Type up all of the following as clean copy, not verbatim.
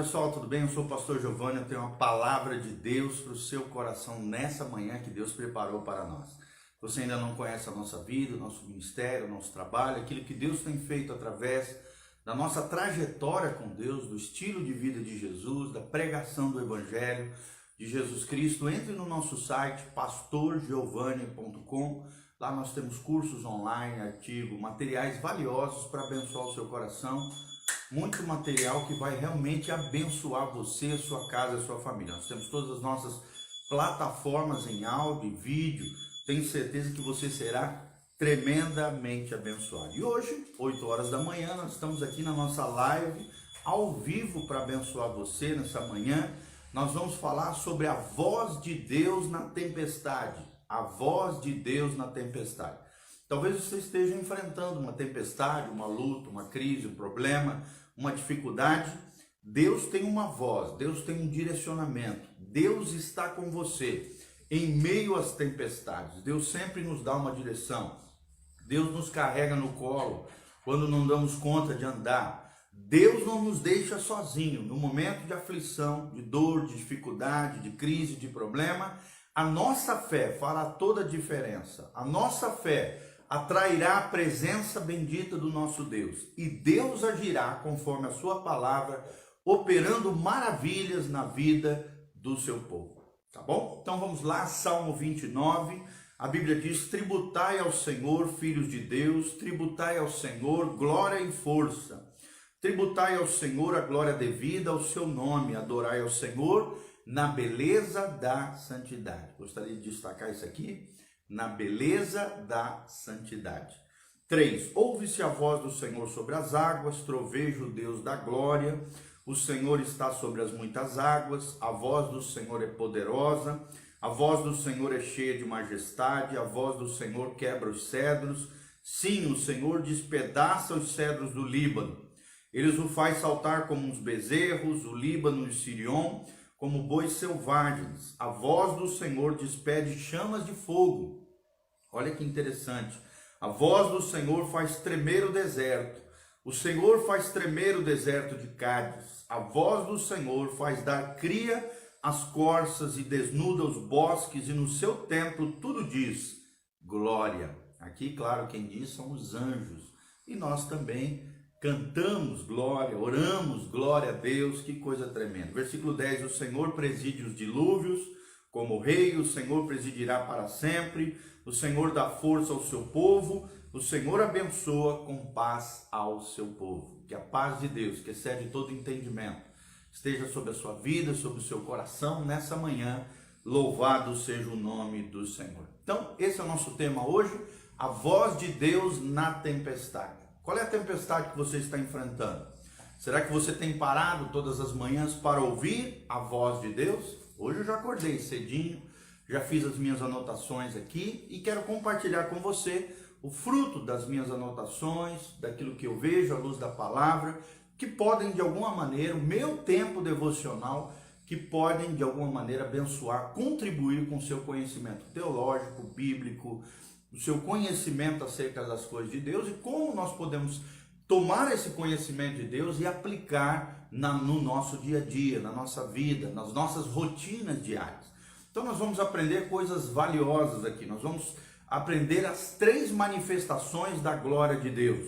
pessoal, tudo bem? Eu sou o pastor Giovanni, eu tenho uma palavra de Deus para o seu coração nessa manhã que Deus preparou para nós. Você ainda não conhece a nossa vida, o nosso ministério, o nosso trabalho, aquilo que Deus tem feito através da nossa trajetória com Deus, do estilo de vida de Jesus, da pregação do Evangelho de Jesus Cristo. Entre no nosso site pastorgiovanni.com. Lá nós temos cursos online, artigos, materiais valiosos para abençoar o seu coração. Muito material que vai realmente abençoar você, a sua casa, a sua família. Nós temos todas as nossas plataformas em áudio e vídeo. Tenho certeza que você será tremendamente abençoado. E hoje, 8 horas da manhã, nós estamos aqui na nossa live, ao vivo, para abençoar você nessa manhã. Nós vamos falar sobre a voz de Deus na tempestade. A voz de Deus na tempestade. Talvez você esteja enfrentando uma tempestade, uma luta, uma crise, um problema, uma dificuldade. Deus tem uma voz, Deus tem um direcionamento. Deus está com você em meio às tempestades. Deus sempre nos dá uma direção. Deus nos carrega no colo quando não damos conta de andar. Deus não nos deixa sozinho no momento de aflição, de dor, de dificuldade, de crise, de problema. A nossa fé fará toda a diferença. A nossa fé atrairá a presença bendita do nosso Deus. E Deus agirá conforme a sua palavra, operando maravilhas na vida do seu povo. Tá bom? Então vamos lá, Salmo 29. A Bíblia diz: tributai ao Senhor, filhos de Deus, tributai ao Senhor glória e força. Tributai ao Senhor a glória devida ao seu nome. Adorai ao Senhor na beleza da santidade. Gostaria de destacar isso aqui. Na beleza da santidade. 3. Ouve-se a voz do Senhor sobre as águas, troveja o Deus da glória. O Senhor está sobre as muitas águas, a voz do Senhor é poderosa, a voz do Senhor é cheia de majestade, a voz do Senhor quebra os cedros. Sim, o Senhor despedaça os cedros do Líbano. Eles o faz saltar como uns bezerros, o Líbano e Sirion, como bois selvagens. A voz do Senhor despede chamas de fogo. Olha que interessante. A voz do Senhor faz tremer o deserto. O Senhor faz tremer o deserto de Cádiz. A voz do Senhor faz dar cria às corças e desnuda os bosques, e no seu templo tudo diz glória. Aqui, claro, quem diz são os anjos. E nós também cantamos glória, oramos glória a Deus. Que coisa tremenda. Versículo 10, o Senhor preside os dilúvios como rei, o Senhor presidirá para sempre, o Senhor dá força ao seu povo, o Senhor abençoa com paz ao seu povo. Que a paz de Deus, que excede todo entendimento, esteja sobre a sua vida, sobre o seu coração nessa manhã. Louvado seja o nome do Senhor. Então, esse é o nosso tema hoje, a voz de Deus na tempestade. Qual é a tempestade que você está enfrentando? Será que você tem parado todas as manhãs para ouvir a voz de Deus? Hoje eu já acordei cedinho, já fiz as minhas anotações aqui e quero compartilhar com você o fruto das minhas anotações, daquilo que eu vejo à luz da palavra, que podem de alguma maneira, o meu tempo devocional, que podem de alguma maneira abençoar, contribuir com o seu conhecimento teológico, bíblico, o seu conhecimento acerca das coisas de Deus e como nós podemos tomar esse conhecimento de Deus e aplicar no nosso dia a dia, na nossa vida, nas nossas rotinas diárias. Então nós vamos aprender coisas valiosas aqui. Nós vamos aprender as 3 manifestações da glória de Deus.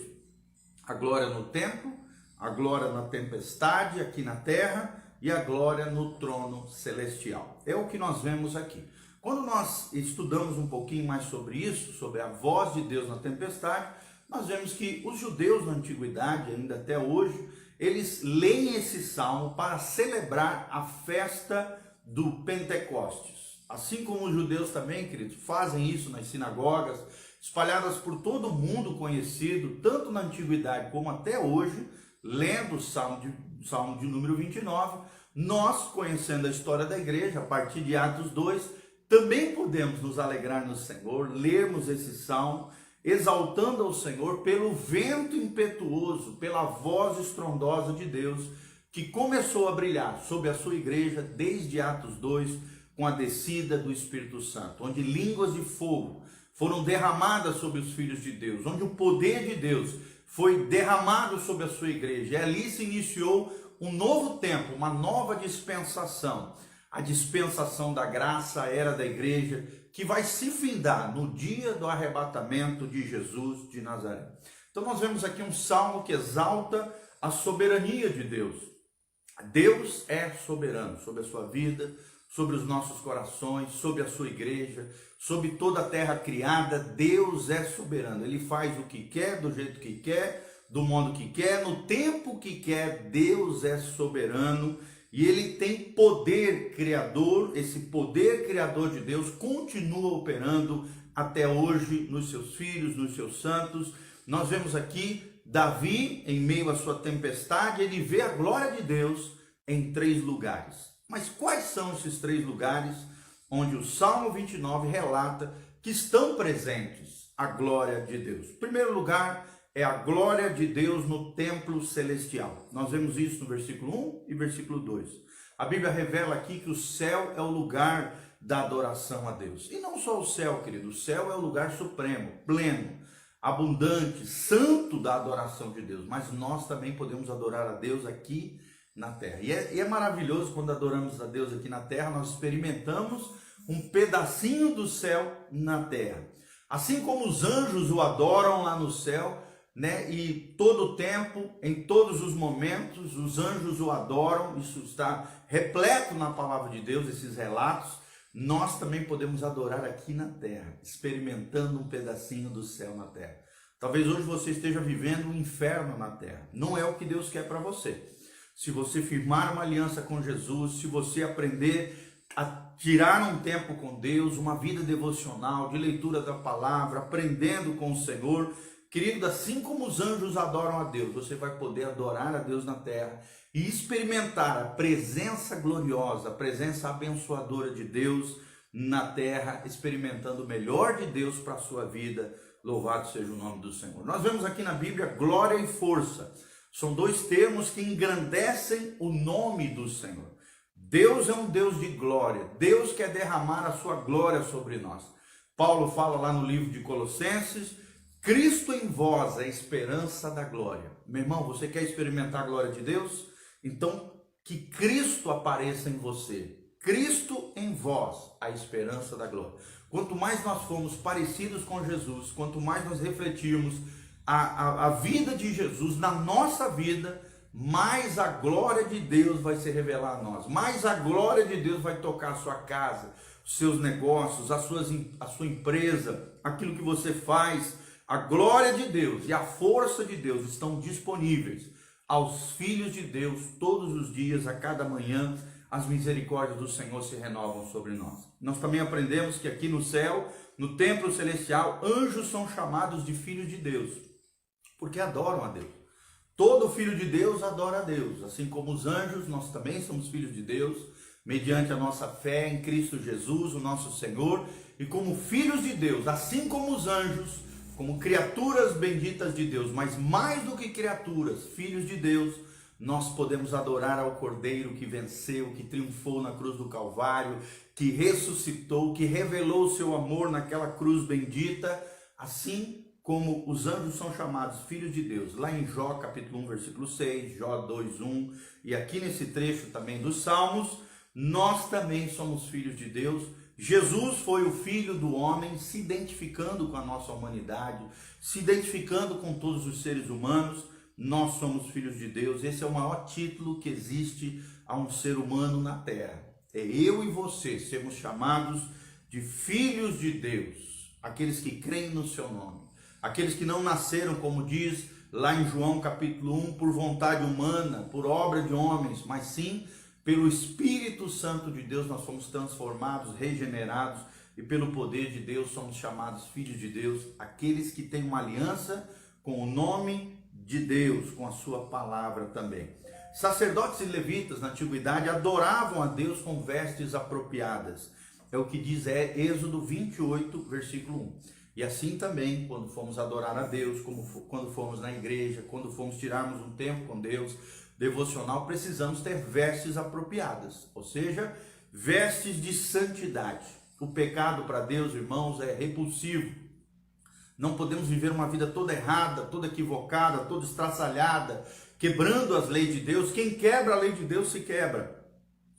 A glória no templo, a glória na tempestade aqui na terra e a glória no trono celestial. É o que nós vemos aqui. Quando nós estudamos um pouquinho mais sobre isso, sobre a voz de Deus na tempestade, nós vemos que os judeus na antiguidade, ainda até hoje, eles leem esse salmo para celebrar a festa do Pentecostes. Assim como os judeus também, queridos, fazem isso nas sinagogas, espalhadas por todo o mundo conhecido, tanto na antiguidade como até hoje, lendo o salmo de número 29, nós, conhecendo a história da igreja, a partir de Atos 2, também podemos nos alegrar no Senhor, lermos esse salmo, exaltando ao Senhor pelo vento impetuoso, pela voz estrondosa de Deus, que começou a brilhar sobre a sua igreja desde Atos 2, com a descida do Espírito Santo, onde línguas de fogo foram derramadas sobre os filhos de Deus, onde o poder de Deus foi derramado sobre a sua igreja. E ali se iniciou um novo tempo, uma nova dispensação. A dispensação da graça, a era da igreja, que vai se findar no dia do arrebatamento de Jesus de Nazaré. Então nós vemos aqui um salmo que exalta a soberania de Deus. Deus é soberano sobre a sua vida, sobre os nossos corações, sobre a sua igreja, sobre toda a terra criada. Deus é soberano. Ele faz o que quer, do jeito que quer, do modo que quer, no tempo que quer. Deus é soberano e ele tem poder criador. Esse poder criador de Deus continua operando até hoje nos seus filhos, nos seus santos. Nós vemos aqui Davi, em meio à sua tempestade, ele vê a glória de Deus em 3 lugares. Mas quais são esses 3 lugares onde o Salmo 29 relata que estão presentes a glória de Deus? Em primeiro lugar, é a glória de Deus no templo celestial. Nós vemos isso no versículo 1 e versículo 2. A Bíblia revela aqui que o céu é o lugar da adoração a Deus. E não só o céu, querido, o céu é o lugar supremo, pleno, abundante, santo da adoração de Deus. Mas nós também podemos adorar a Deus aqui na terra. E é maravilhoso quando adoramos a Deus aqui na terra, nós experimentamos um pedacinho do céu na terra. Assim como os anjos o adoram lá no céu, né? E todo o tempo, em todos os momentos, os anjos o adoram. Isso está repleto na palavra de Deus, esses relatos. Nós também podemos adorar aqui na terra, experimentando um pedacinho do céu na terra. Talvez hoje você esteja vivendo um inferno na terra. Não é o que Deus quer para você. Se você firmar uma aliança com Jesus, se você aprender a tirar um tempo com Deus, uma vida devocional, de leitura da palavra, aprendendo com o Senhor, querido, assim como os anjos adoram a Deus, você vai poder adorar a Deus na terra e experimentar a presença gloriosa, a presença abençoadora de Deus na terra, experimentando o melhor de Deus para a sua vida. Louvado seja o nome do Senhor. Nós vemos aqui na Bíblia glória e força. São 2 termos que engrandecem o nome do Senhor. Deus é um Deus de glória. Deus quer derramar a sua glória sobre nós. Paulo fala lá no livro de Colossenses: Cristo em vós é a esperança da glória. Meu irmão, você quer experimentar a glória de Deus? Então, que Cristo apareça em você. Cristo em vós, a esperança da glória. Quanto mais nós formos parecidos com Jesus, quanto mais nós refletirmos a vida de Jesus na nossa vida, mais a glória de Deus vai se revelar a nós, mais a glória de Deus vai tocar a sua casa, os seus negócios, a sua empresa, aquilo que você faz. A glória de Deus e a força de Deus estão disponíveis aos filhos de Deus todos os dias, a cada manhã. As misericórdias do Senhor se renovam sobre nós. Nós também aprendemos que aqui no céu, no templo celestial, anjos são chamados de filhos de Deus, porque adoram a Deus. Todo filho de Deus adora a Deus, assim como os anjos. Nós também somos filhos de Deus, mediante a nossa fé em Cristo Jesus, o nosso Senhor, e como filhos de Deus, assim como os anjos, como criaturas benditas de Deus, mas mais do que criaturas, filhos de Deus, nós podemos adorar ao Cordeiro que venceu, que triunfou na cruz do Calvário, que ressuscitou, que revelou o seu amor naquela cruz bendita, assim como os anjos são chamados filhos de Deus, lá em Jó capítulo 1, versículo 6, Jó 2, 1, e aqui nesse trecho também dos Salmos, nós também somos filhos de Deus. Jesus foi o Filho do homem, se identificando com a nossa humanidade, se identificando com todos os seres humanos. Nós somos filhos de Deus. Esse é o maior título que existe a um ser humano na terra. É eu e você sermos chamados de filhos de Deus, aqueles que creem no seu nome, aqueles que não nasceram, como diz lá em João capítulo 1, por vontade humana, por obra de homens, mas sim pelo Espírito Santo de Deus. Nós fomos transformados, regenerados, e pelo poder de Deus somos chamados filhos de Deus, aqueles que têm uma aliança com o nome de Deus, com a sua palavra também. Sacerdotes e levitas na antiguidade adoravam a Deus com vestes apropriadas. É o que diz Êxodo 28, versículo 1. E assim também, quando formos adorar a Deus, quando formos na igreja, quando formos tirarmos um tempo com Deus, devocional, precisamos ter vestes apropriadas, ou seja, vestes de santidade. O pecado para Deus, irmãos, é repulsivo. Não podemos viver uma vida toda errada, toda equivocada, toda estraçalhada, quebrando as leis de Deus. Quem quebra a lei de Deus se quebra.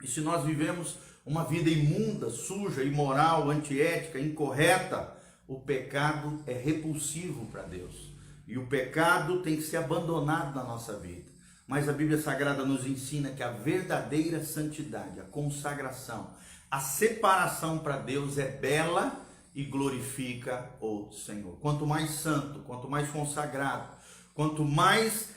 E se nós vivemos uma vida imunda, suja, imoral, antiética, incorreta, o pecado é repulsivo para Deus. E o pecado tem que ser abandonado na nossa vida. Mas a Bíblia Sagrada nos ensina que a verdadeira santidade, a consagração, a separação para Deus é bela e glorifica o Senhor. Quanto mais santo, quanto mais consagrado, quanto mais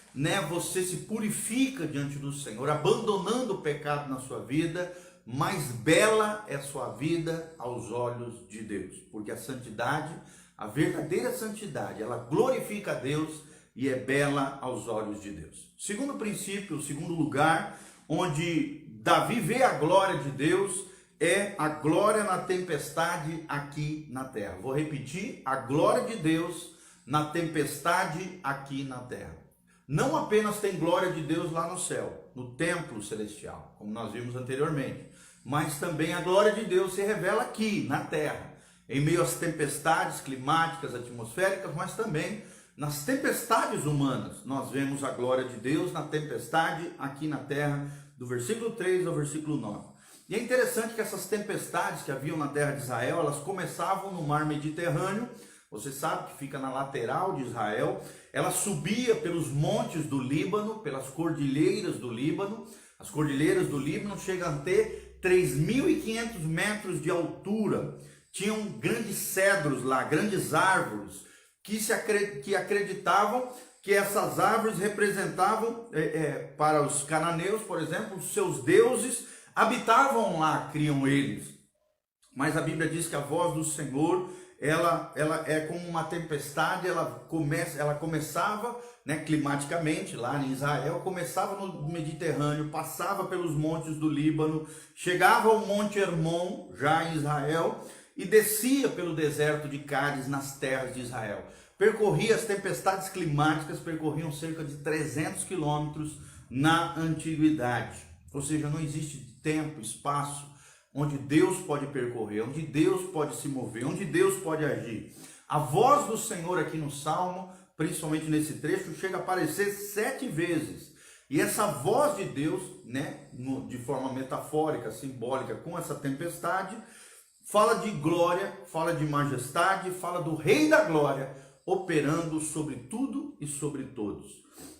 você se purifica diante do Senhor, abandonando o pecado na sua vida, mais bela é a sua vida aos olhos de Deus. Porque a santidade, a verdadeira santidade, ela glorifica a Deus e é bela aos olhos de Deus. Segundo princípio, o segundo lugar onde Davi vê a glória de Deus é a glória na tempestade aqui na terra. Vou repetir, a glória de Deus na tempestade aqui na terra. Não apenas tem glória de Deus lá no céu, no templo celestial, como nós vimos anteriormente, mas também a glória de Deus se revela aqui na terra, em meio às tempestades climáticas, atmosféricas, mas também nas tempestades humanas. Nós vemos a glória de Deus na tempestade aqui na terra, do versículo 3 ao versículo 9. E é interessante que essas tempestades que haviam na terra de Israel, elas começavam no mar Mediterrâneo. Você sabe que fica na lateral de Israel. Ela subia pelos montes do Líbano, pelas cordilheiras do Líbano. As cordilheiras do Líbano chegam a ter 3.500 metros de altura. Tinham grandes cedros lá, grandes árvores, que acreditavam que essas árvores representavam, para os cananeus, por exemplo, os seus deuses habitavam lá, criam eles. Mas a Bíblia diz que a voz do Senhor, ela é como uma tempestade. Ela começava, climaticamente lá em Israel, começava no Mediterrâneo, passava pelos montes do Líbano, chegava ao Monte Hermon, já em Israel, e descia pelo deserto de Cádiz, nas terras de Israel. Percorria as tempestades climáticas, percorriam cerca de 300 quilômetros na antiguidade. Ou seja, não existe tempo, espaço onde Deus pode percorrer, onde Deus pode se mover, onde Deus pode agir. A voz do Senhor aqui no Salmo, principalmente nesse trecho, chega a aparecer 7 vezes. E essa voz de Deus, de forma metafórica, simbólica, com essa tempestade, fala de glória, fala de majestade, fala do Rei da Glória, operando sobre tudo e sobre todos.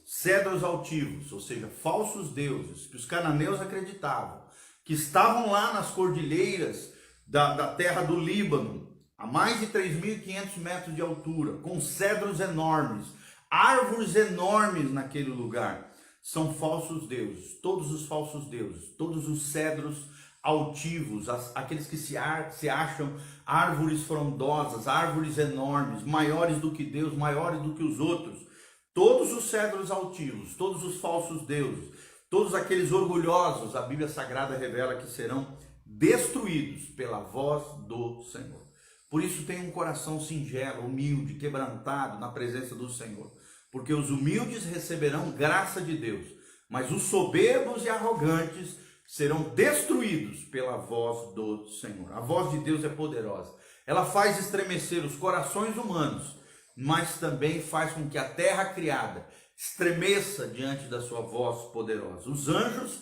Cedros altivos, ou seja, falsos deuses, que os cananeus acreditavam, que estavam lá nas cordilheiras da terra do Líbano, a mais de 3.500 metros de altura, com cedros enormes, árvores enormes naquele lugar. São falsos deuses, todos os falsos deuses, todos os cedros altivos, aqueles que se acham árvores frondosas, árvores enormes, maiores do que Deus, maiores do que os outros. Todos os cedros altivos, todos os falsos deuses, todos aqueles orgulhosos, a Bíblia Sagrada revela que serão destruídos pela voz do Senhor. Por isso tenha um coração singelo, humilde, quebrantado na presença do Senhor, porque os humildes receberão graça de Deus, mas os soberbos e arrogantes serão destruídos pela voz do Senhor. A voz de Deus é poderosa. Ela faz estremecer os corações humanos, mas também faz com que a terra criada estremeça diante da sua voz poderosa. Os anjos,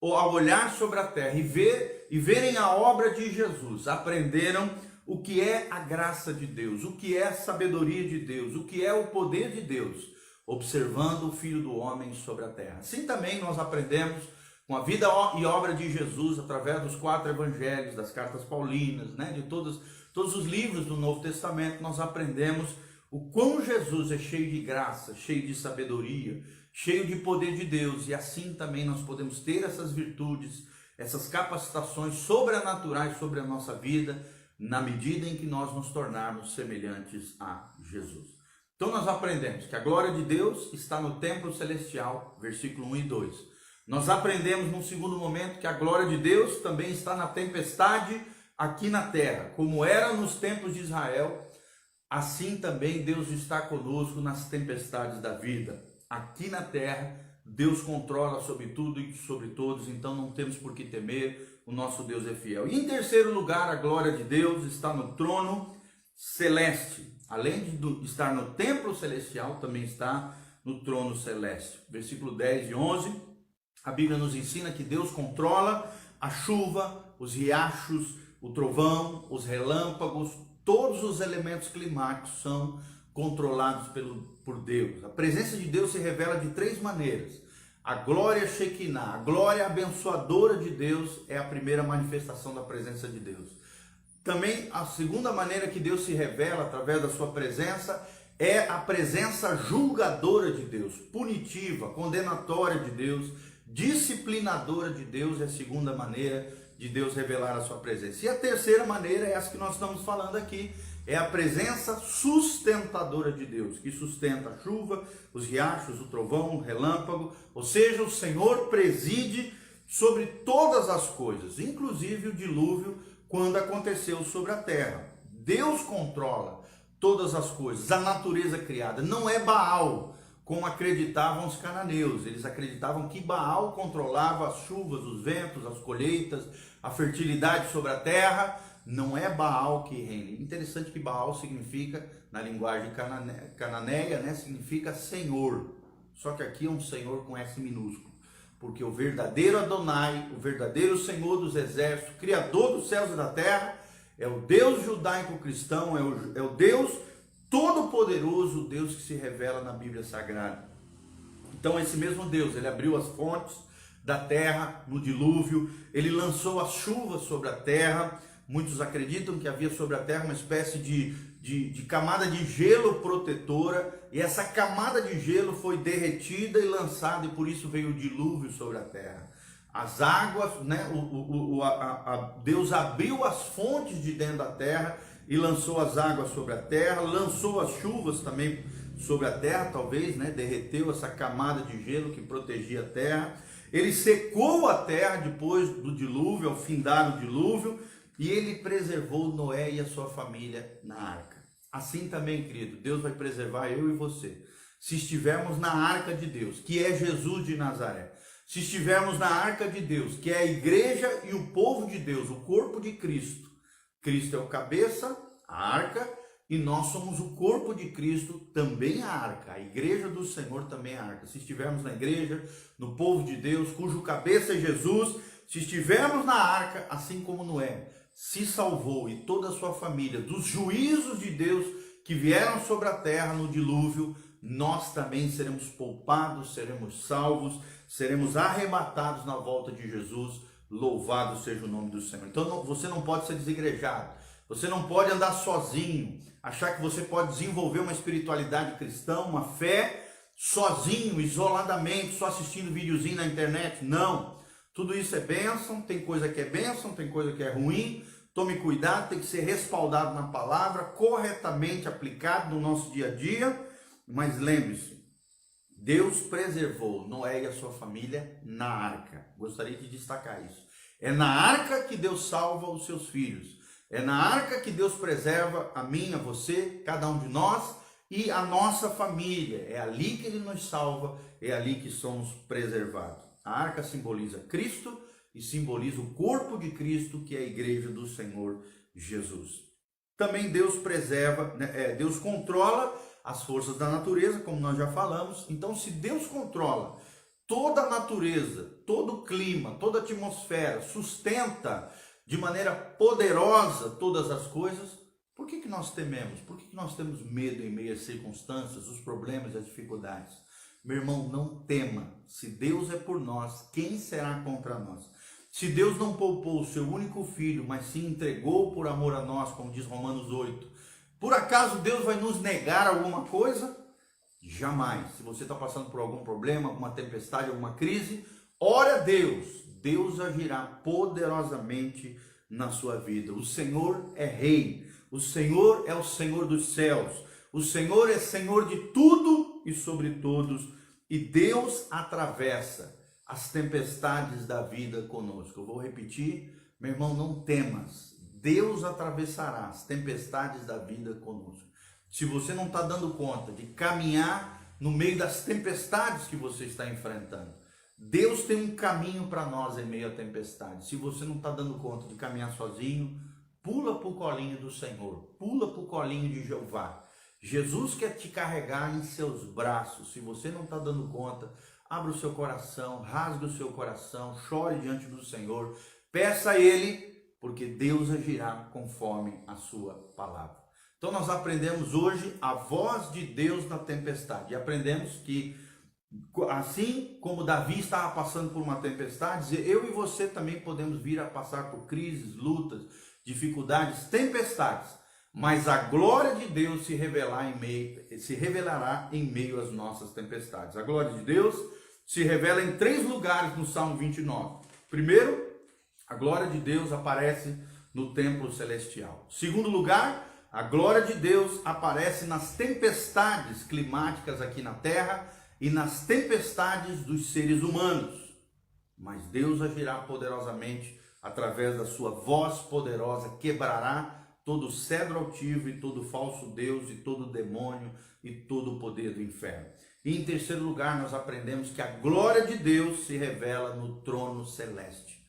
ao olhar sobre a terra e verem a obra de Jesus, aprenderam o que é a graça de Deus, o que é a sabedoria de Deus, o que é o poder de Deus, observando o Filho do Homem sobre a terra. Assim também nós aprendemos com a vida e obra de Jesus, através dos 4 evangelhos, das cartas paulinas, de todos os livros do Novo Testamento, nós aprendemos o quão Jesus é cheio de graça, cheio de sabedoria, cheio de poder de Deus. E assim também nós podemos ter essas virtudes, essas capacitações sobrenaturais sobre a nossa vida, na medida em que nós nos tornarmos semelhantes a Jesus. Então nós aprendemos que a glória de Deus está no templo celestial, versículo 1 e 2. Nós aprendemos num segundo momento que a glória de Deus também está na tempestade aqui na terra. Como era nos tempos de Israel, assim também Deus está conosco nas tempestades da vida. Aqui na terra, Deus controla sobre tudo e sobre todos, então não temos por que temer, o nosso Deus é fiel. E em terceiro lugar, a glória de Deus está no trono celeste. Além de estar no templo celestial, também está no trono celeste. Versículo 10 e 11, a Bíblia nos ensina que Deus controla a chuva, os riachos, o trovão, os relâmpagos, todos os elementos climáticos são controlados por Deus. A presença de Deus se revela de três maneiras. A glória Shekinah, a glória abençoadora de Deus é a primeira manifestação da presença de Deus. Também a segunda maneira que Deus se revela através da sua presença é a presença julgadora de Deus, punitiva, condenatória de Deus, disciplinadora de Deus é a segunda maneira de Deus revelar a sua presença. E a terceira maneira é essa que nós estamos falando aqui, é a presença sustentadora de Deus, que sustenta a chuva, os riachos, o trovão, o relâmpago, ou seja, o Senhor preside sobre todas as coisas, inclusive o dilúvio, quando aconteceu sobre a terra. Deus controla todas as coisas, a natureza criada, não é Baal, como acreditavam os cananeus. Eles acreditavam que Baal controlava as chuvas, os ventos, as colheitas, a fertilidade sobre a terra. Não é Baal que reina. Interessante que Baal significa, na linguagem cananeia, né, significa Senhor. Só que aqui é um Senhor com S minúsculo. Porque o verdadeiro Adonai, o verdadeiro Senhor dos exércitos, Criador dos céus e da terra, é o Deus judaico-cristão, é o Deus todo-poderoso, o Deus que se revela na Bíblia Sagrada. Então esse mesmo Deus, ele abriu as fontes da terra no dilúvio, ele lançou as chuvas sobre a terra. Muitos acreditam que havia sobre a terra uma espécie de camada de gelo protetora, e essa camada de gelo foi derretida e lançada, e por isso veio o dilúvio sobre a terra. As águas, né, Deus abriu as fontes de dentro da terra e lançou as águas sobre a terra, lançou as chuvas também sobre a terra, talvez, né, derreteu essa camada de gelo que protegia a terra. Ele secou a terra depois do dilúvio, ao findar o dilúvio, e ele preservou Noé e a sua família na arca. Assim também, querido, Deus vai preservar eu e você, se estivermos na arca de Deus, que é Jesus de Nazaré. Se estivermos na arca de Deus, que é a igreja e o povo de Deus, o corpo de Cristo. Cristo é o cabeça, a arca, e nós somos o corpo de Cristo, também a arca. A igreja do Senhor também é a arca. Se estivermos na igreja, no povo de Deus, cujo cabeça é Jesus, se estivermos na arca, assim como Noé se salvou e toda a sua família dos juízos de Deus que vieram sobre a terra no dilúvio, nós também seremos poupados, seremos salvos, seremos arrebatados na volta de Jesus. Louvado seja o nome do Senhor. Então você não pode ser desigrejado, você não pode andar sozinho, achar que você pode desenvolver uma espiritualidade cristã, uma fé sozinho, isoladamente, só assistindo videozinho na internet. Não, tudo isso é bênção, tem coisa que é bênção, tem coisa que é ruim. Tome cuidado, tem que ser respaldado na palavra, corretamente aplicado no nosso dia a dia. Mas lembre-se, Deus preservou Noé e a sua família na arca. Gostaria de destacar isso. É na arca que Deus salva os seus filhos. É na arca que Deus preserva a mim, a você, cada um de nós e a nossa família. É ali que Ele nos salva, é ali que somos preservados. A arca simboliza Cristo e simboliza o corpo de Cristo, que é a igreja do Senhor Jesus. Também Deus preserva, né, Deus controla as forças da natureza, como nós já falamos. Então, se Deus controla toda a natureza, todo o clima, toda a atmosfera, sustenta de maneira poderosa todas as coisas, por que nós tememos? Por que nós temos medo em meio às circunstâncias, os problemas e as dificuldades? Meu irmão, não tema. Se Deus é por nós, quem será contra nós? Se Deus não poupou o seu único filho, mas se entregou por amor a nós, como diz Romanos 8, por acaso Deus vai nos negar alguma coisa? Jamais. Se você está passando por algum problema, alguma tempestade, alguma crise, ore a Deus. Deus agirá poderosamente na sua vida. O Senhor é Rei. O Senhor é o Senhor dos céus. O Senhor é Senhor de tudo e sobre todos. E Deus atravessa as tempestades da vida conosco. Eu vou repetir, meu irmão, não temas. Deus atravessará as tempestades da vida conosco. Se você não está dando conta de caminhar no meio das tempestades que você está enfrentando, Deus tem um caminho para nós em meio à tempestade. Se você não está dando conta de caminhar sozinho, pula para o colinho do Senhor, pula para o colinho de Jeová. Jesus quer te carregar em seus braços. Se você não está dando conta, abra o seu coração, rasgue o seu coração, chore diante do Senhor, peça a Ele, porque Deus agirá conforme a sua palavra. Então nós aprendemos hoje a voz de Deus na tempestade. E aprendemos que, assim como Davi estava passando por uma tempestade, eu e você também podemos vir a passar por crises, lutas, dificuldades, tempestades. Mas a glória de Deus se revelará em meio às nossas tempestades. A glória de Deus se revela em 3 lugares no Salmo 29. Primeiro, a glória de Deus aparece no templo celestial. Segundo lugar, a glória de Deus aparece nas tempestades climáticas aqui na terra e nas tempestades dos seres humanos. Mas Deus agirá poderosamente através da sua voz poderosa, quebrará todo cedro altivo e todo falso Deus e todo demônio e todo o poder do inferno. E em terceiro lugar, nós aprendemos que a glória de Deus se revela no trono celeste.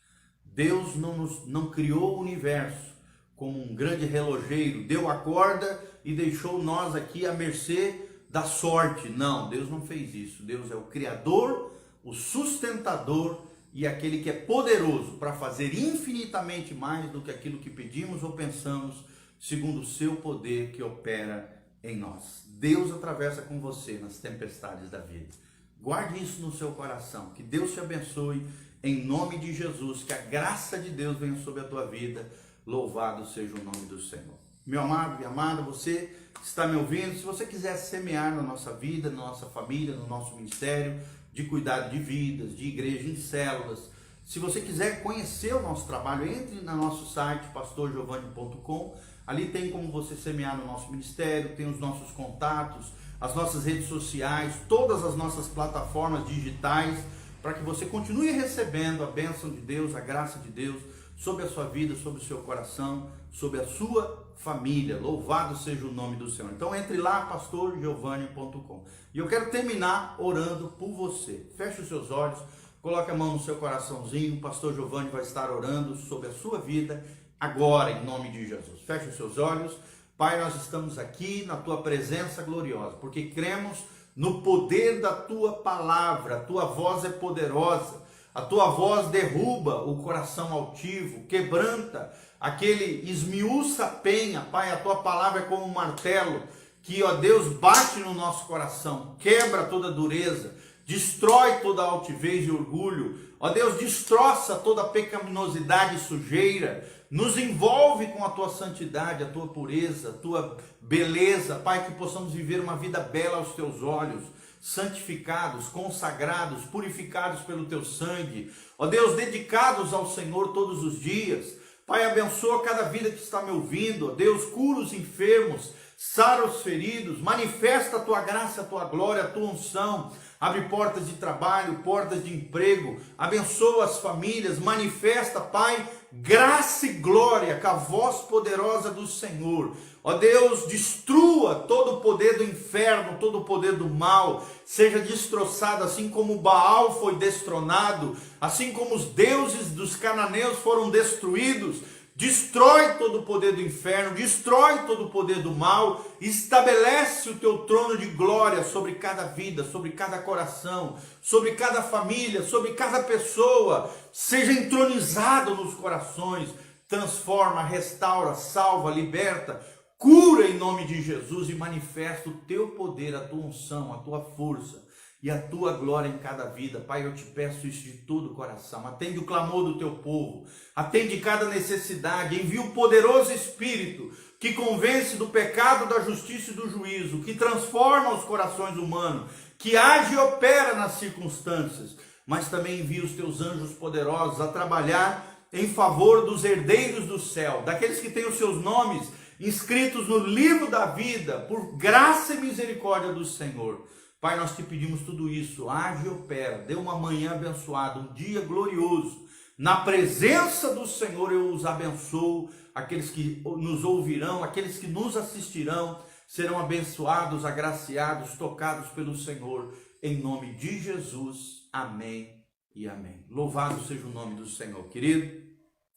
Deus não criou o universo como um grande relojeiro, deu a corda e deixou nós aqui à mercê da sorte. Não, Deus não fez isso. Deus é o Criador, o sustentador e aquele que é poderoso para fazer infinitamente mais do que aquilo que pedimos ou pensamos, segundo o seu poder que opera em nós. Deus atravessa com você nas tempestades da vida. Guarde isso no seu coração. Que Deus te abençoe em nome de Jesus. Que a graça de Deus venha sobre a tua vida. Louvado seja o nome do Senhor. Meu amado e amada, você que está me ouvindo, se você quiser semear na nossa vida, na nossa família, no nosso ministério de cuidado de vidas, de igreja em células, se você quiser conhecer o nosso trabalho, entre no nosso site pastorgiovanni.com. Ali tem como você semear no nosso ministério, tem os nossos contatos, as nossas redes sociais, todas as nossas plataformas digitais, para que você continue recebendo a bênção de Deus, a graça de Deus sobre a sua vida, sobre o seu coração, sobre a sua família. Louvado seja o nome do Senhor. Então entre lá, pastorgiovanni.com. E eu quero terminar orando por você. Feche os seus olhos, coloque a mão no seu coraçãozinho. O pastor Giovanni vai estar orando sobre a sua vida agora, em nome de Jesus. Feche os seus olhos. Pai, nós estamos aqui na tua presença gloriosa, porque cremos no poder da tua palavra. A tua voz é poderosa. A tua voz derruba o coração altivo, quebranta aquele, esmiuça a penha. Pai, a tua palavra é como um martelo que, ó Deus, bate no nosso coração, quebra toda dureza, destrói toda altivez e orgulho. Ó Deus, destroça toda pecaminosidade e sujeira, nos envolve com a tua santidade, a tua pureza, a tua beleza. Pai, que possamos viver uma vida bela aos teus olhos, santificados, consagrados, purificados pelo teu sangue, ó Deus, dedicados ao Senhor todos os dias. Pai, abençoa cada vida que está me ouvindo, ó Deus, cura os enfermos, sara os feridos, manifesta a tua graça, a tua glória, a tua unção, abre portas de trabalho, portas de emprego, abençoa as famílias, manifesta, Pai, graça e glória com a voz poderosa do Senhor. Ó Deus, destrua todo o poder do inferno, todo o poder do mal, seja destroçado, assim como Baal foi destronado, assim como os deuses dos cananeus foram destruídos. Destrói todo o poder do inferno, destrói todo o poder do mal, estabelece o teu trono de glória sobre cada vida, sobre cada coração, sobre cada família, sobre cada pessoa, seja entronizado nos corações, transforma, restaura, salva, liberta, cura em nome de Jesus e manifesta o teu poder, a tua unção, a tua força e a tua glória em cada vida. Pai, eu te peço isso de todo o coração. Atende o clamor do teu povo, atende cada necessidade, envia o poderoso Espírito que convence do pecado, da justiça e do juízo, que transforma os corações humanos, que age e opera nas circunstâncias, mas também envia os teus anjos poderosos a trabalhar em favor dos herdeiros do céu, daqueles que têm os seus nomes inscritos no livro da vida, por graça e misericórdia do Senhor. Pai, nós te pedimos tudo isso, age e opera, dê uma manhã abençoada, um dia glorioso. Na presença do Senhor eu os abençoo, aqueles que nos ouvirão, aqueles que nos assistirão, serão abençoados, agraciados, tocados pelo Senhor, em nome de Jesus. Amém e amém. Louvado seja o nome do Senhor. Querido,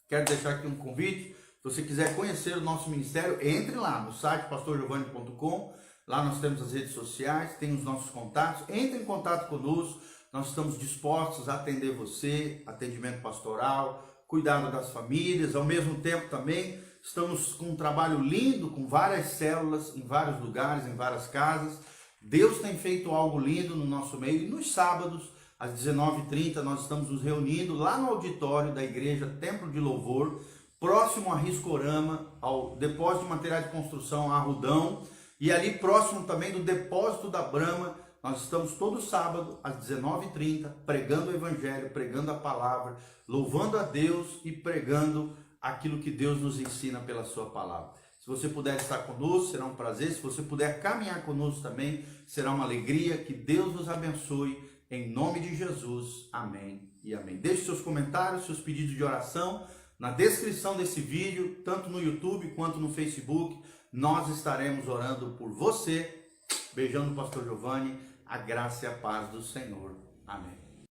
quero deixar aqui um convite. Se você quiser conhecer o nosso ministério, entre lá no site pastorgiovanni.com. Lá nós temos as redes sociais, tem os nossos contatos. Entre em contato conosco, nós estamos dispostos a atender você, atendimento pastoral, cuidado das famílias. Ao mesmo tempo também estamos com um trabalho lindo, com várias células em vários lugares, em várias casas. Deus tem feito algo lindo no nosso meio. E nos sábados, às 19h30, nós estamos nos reunindo lá no auditório da igreja Templo de Louvor, próximo a Riscorama, ao depósito de materiais de construção Arrudão, e ali próximo também do depósito da Brama. Nós estamos todo sábado às 19h30 pregando o evangelho, pregando a palavra, louvando a Deus e pregando aquilo que Deus nos ensina pela sua palavra. Se você puder estar conosco, será um prazer. Se você puder caminhar conosco também, será uma alegria. Que Deus nos abençoe, em nome de Jesus. Amém e amém. Deixe seus comentários, seus pedidos de oração na descrição desse vídeo, tanto no YouTube quanto no Facebook. Nós estaremos orando por você. Beijão do pastor Giovanni. A graça e a paz do Senhor. Amém.